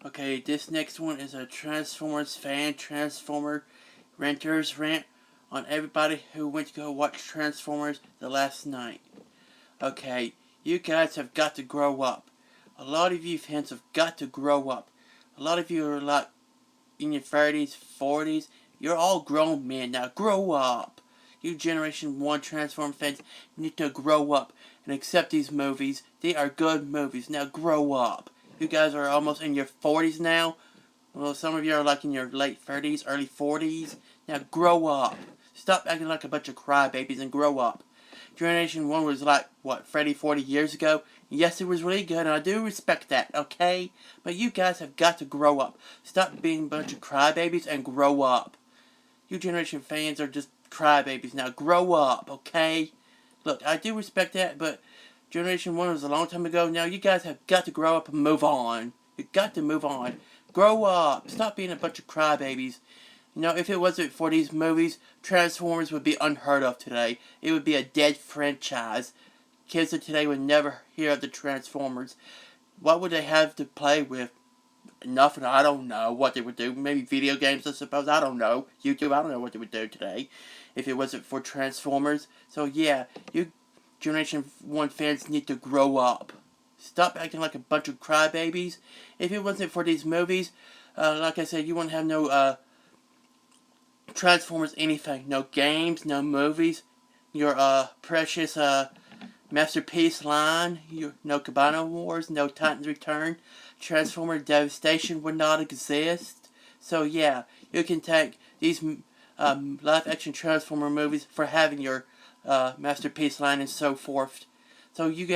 Okay, this next one is a Transformers fan, Transformer renters rant on everybody who went to go watch Transformers the last night. Okay, you guys have got to grow up. A lot of you fans have got to grow up. A lot of you are like in your 30s, 40s. You're all grown men now. Grow up. You Generation 1 Transform fans need to grow up and accept these movies. They are good movies. Now grow up. You guys are almost in your 40s now. Well, some of you are like in your late 30s, early 40s. Now grow up. Stop acting like a bunch of crybabies and grow up. Generation 1 was like, what, 30, 40 years ago? Yes, it was really good, and I do respect that, okay? But you guys have got to grow up. Stop being a bunch of crybabies and grow up. You Generation fans are just crybabies. Now grow up, okay? Look, I do respect that, but Generation 1 was a long time ago. Now you guys have got to grow up and move on. You've got to move on. Grow up. Stop being a bunch of crybabies. You know, if it wasn't for these movies, Transformers would be unheard of today. It would be a dead franchise. Kids of today would never hear of the Transformers. What would they have to play with? Nothing. I don't know what they would do. Maybe video games, I suppose. I don't know. YouTube, I don't know what they would do today if it wasn't for Transformers. So yeah, you Generation 1 fans need to grow up. Stop acting like a bunch of crybabies. If it wasn't for these movies, like I said, you wouldn't have no Transformers anything. No games, no movies. Your precious Masterpiece line, no Cabana Wars, no Titans Return. Transformer Devastation would not exist. So yeah, you can take these live-action Transformer movies for having your Masterpiece line and so forth. So you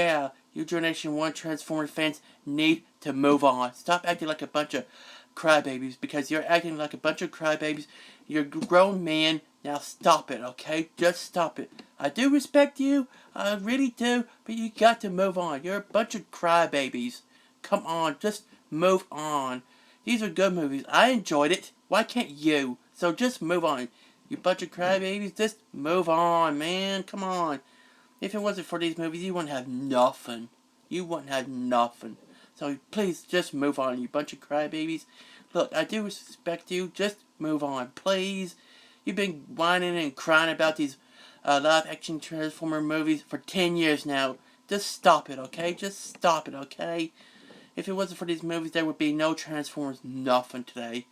Generation 1 Transformer fans need to move on. Stop acting like a bunch of crybabies, because you're acting like a bunch of crybabies. You're a grown man. Now stop it, okay? Just stop it. I do respect you. I really do. But you got to move on. You're a bunch of crybabies. Come on, just move on. These are good movies. I enjoyed it. Why can't you? So just move on. You bunch of crybabies, just move on, man. Come on. If it wasn't for these movies, you wouldn't have nothing. You wouldn't have nothing. So please, just move on, you bunch of crybabies. Look, I do respect you. Just move on, please. You've been whining and crying about these live-action Transformer movies for 10 years now. Just stop it, okay? Just stop it, okay? If it wasn't for these movies, there would be no Transformers, nothing today.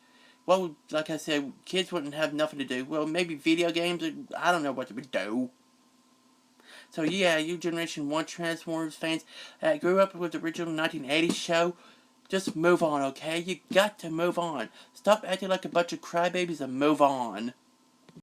What would, like I said, kids wouldn't have nothing to do. Well, maybe video games, I don't know what they would do. So yeah, you Generation 1 Transformers fans that grew up with the original 1980s show, just move on, okay? You got to move on. Stop acting like a bunch of crybabies and move on.